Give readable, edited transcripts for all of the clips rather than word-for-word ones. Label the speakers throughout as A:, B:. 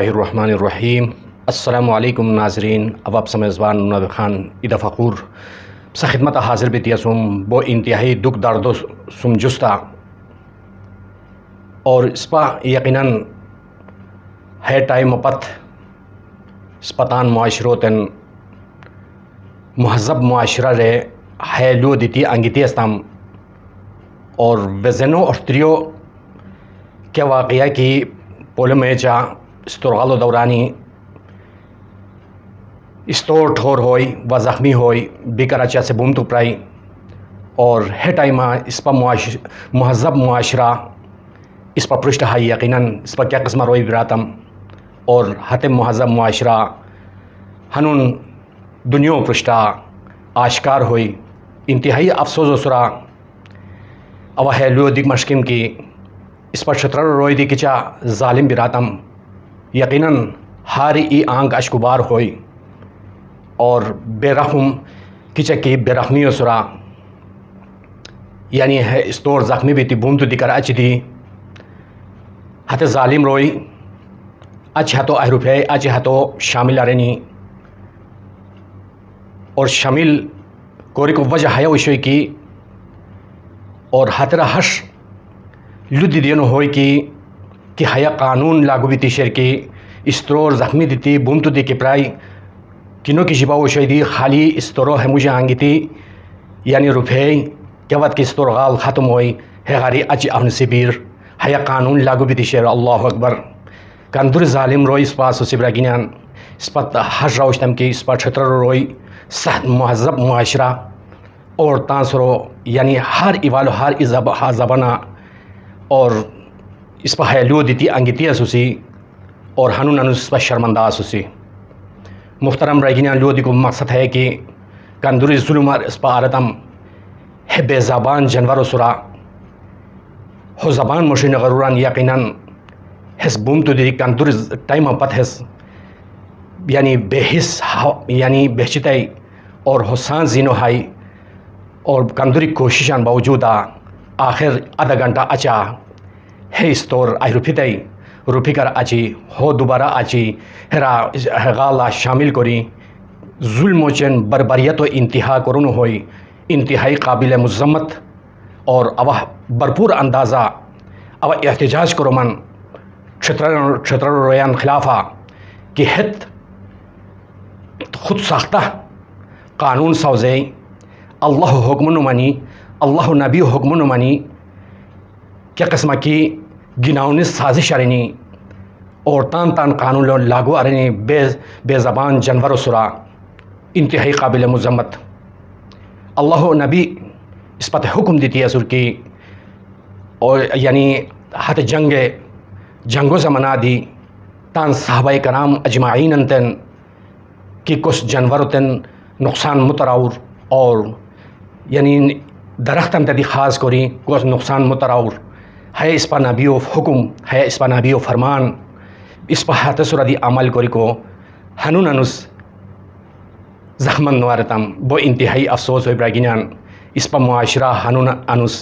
A: الرحمن الرحیم۔ السلام علیکم ناظرین، اب آپ سمیزبان مناد خان ادا فخور خدمت حاضر بیتیا سم بو انتہائی دکھ درد و سم جستا اور اسپا یقیناً ہے ٹائم پت اسپتان معاشروتن مہذب معاشرہ رے ہے لو دیتی انگیتی استام اور وزنو اور تریو کیا واقعہ کی پولو میچا استرغال دورانی استور ٹھور ہوئی و زخمی ہوئی بیکراچا سے بوم تو پرائی اور ہے ٹائمہ اس پر مہذب معاشرہ اس پر پرشت ہائی یقیناً اس پر کیا قسمہ روئی براتم اور ہت مہذب معاشرہ ہنون دنیا پرشتہ آشکار ہوئی انتہائی افسوس و سرا او ہے لو دک مشکم کی اس پر شطر روئی دی کچا ظالم براتم یقیناً ہاری ای آنگ اشکبار ہوئی اور بے رحم کچا کی بے رحمی و سرا یعنی ہے استور زخمی بھی تی بوم تو دکر اچ دی ہت ظالم روئی اچ ہتو احروفے اچ ہتو شامل ارنی اور شامل کوری کو وجہ ہے وشوئی کی اور ہترا ہش لدی دینو ہوئی کہ حیا قانون لاگو بیتی شیر کی استرور زخمی دیتی بوم تو دی کے پرائی کنو کی شبا وشوئی دی خالی استرو ہے مجھے آنگی تھی یعنی رفے کیا وقت کی استور غال ختم ہوئی ہے غاری اچ اہن سبیر حیا قانون لاگو بیتی شیر اللہ اکبر کندر ظالم روئی اس پاس سبرا گینان اس پر ہر روشتم کی اس پر چھتر روئی سخت مہذب معاشرہ اور تانسرو یعنی ہر ایوالو ہر زبانہ اور اس پر حیلو دیتی انگیتی اسوسی اور ہنون انوس اس پر شرمندہ اسوسی محترم رہگینیان لو دی کو مقصد ہے کہ کندوری ظلم اس پر آرتم ہے بے زبان جنور و سرا ہو زبان مشین غروران یقیناً حس بوم تو دی کندوری ٹائم پت حس یعنی بے حس یعنی بہچتائی اور حسان زینو ہائی اور کندوری کوششان باوجودا آخر آدھا گھنٹہ اچا ہے استور آئی روپیتائی روپی کر اچی ہو دوبارہ اچی ہرا غالا شامل کری ظلم و چن بربریت و انتہا کرون ہوئی انتہائی قابل مذمت اور اوہ بھرپور اندازہ اوہ احتجاج کرو من چھتر رویان خلافہ کہ ہت خود ساختہ قانون سوزے اللہ حکم نمانی اللہ نبی حکم نمانی کیا قسمہ کی گناؤنی سازش ارنی اور تان قانون لاگو ارنی بے زبان جنور و سرا انتہائی قابل مذمت اللہ نبی اس پتہ حکم دیتی ہے کی اور یعنی ہت جنگو زمانہ دی تان صحابہ کرام اجمعین انتن کہ کس جنور تن نقصان متراور اور یعنی درخت انتدی خاص کری کس نقصان متراور ہے اس پر نبی و حکم ہے اس پر نبی و فرمان اس پر ہاتھ سردی عمل کری کو ہنون انوس زخمن نوارتم بو انتہائی افسوس ہوئی براگینان اس پر معاشرہ ہنون انوس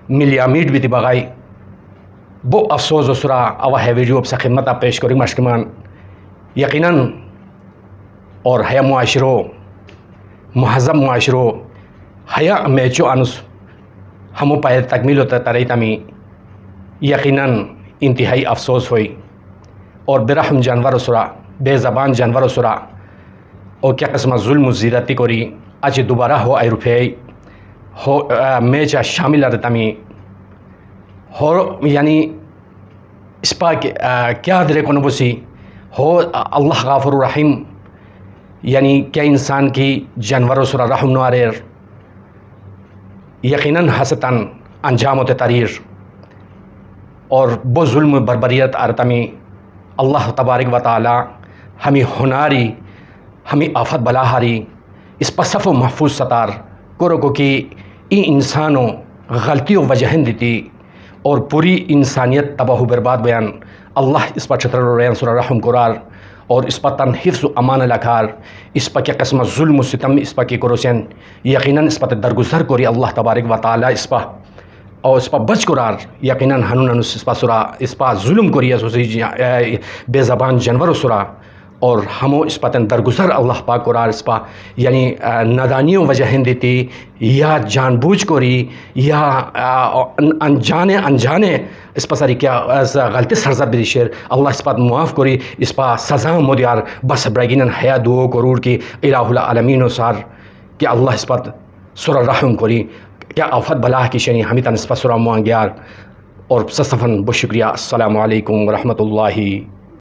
A: ملیا میٹ بھی تی بغائی بو افسوس و سرا اوہ ہے ویڈیو اب خدمت پیش کری مشکمان یقیناً اور ہے معاشرو مہذب معاشرو حیا میچو انوس ہمو پائے تکمیل ہوتا تری تمی یقیناً انتہائی افسوس ہوئی اور برحم جانور و سرا بے زبان جانور و سرا اور کیا قسمہ ظلم و زیادتی کوری اچ دوبارہ ہو آئی روپے ہو میچا شامل رتمی ہو یعنی اس پا کیا درے کو نبوسی ہو اللہ غافر الرحیم یعنی کیا انسان کی جانور و سرا رحم نواریر یقیناً حسطاً انجام و تریر اور بو ظلم و بربریت ارتمی اللہ تبارک و تعالی ہمیں ہناری ہمیں آفت بلاہاری اس پر صف و محفوظ ستار کرو کو کہ ای انسانوں غلطی و وجہن دیتی اور پوری انسانیت تباہ و برباد بیان اللہ اس پر چھتر ریان سورہ رحم قرار اور اس پر تن حفظ و امان لکھار اس پر کیا قسم ظلم و ستم اس پر کی کروسین یقیناً اس پر درگزر کوری اللہ تبارک و تعالی اس پر اور اس پا بچ قرار یقیناً ہنون اس پا سرا اس پا ظلم کری بے زبان جانور سرا اور ہمو اس پتن درگزر اللہ پاک قرار اس پا یعنی نادانیوں وجہ دیتی یا جان بوجھ کری یا انجانے اس پا ساری کیا غلطی سرزر بھی شیر اللہ اس پا معاف کری اس پا سزا مودیار بس برگینن حیا دو کرور کی الہ العالمین و سار کہ اللہ اس پا سر رحم کری کیا آفت بلا کی شنی ہمیں تن اس پا سر موانگیار اور سصفن بشکریہ. السلام علیکم ورحمۃ اللہ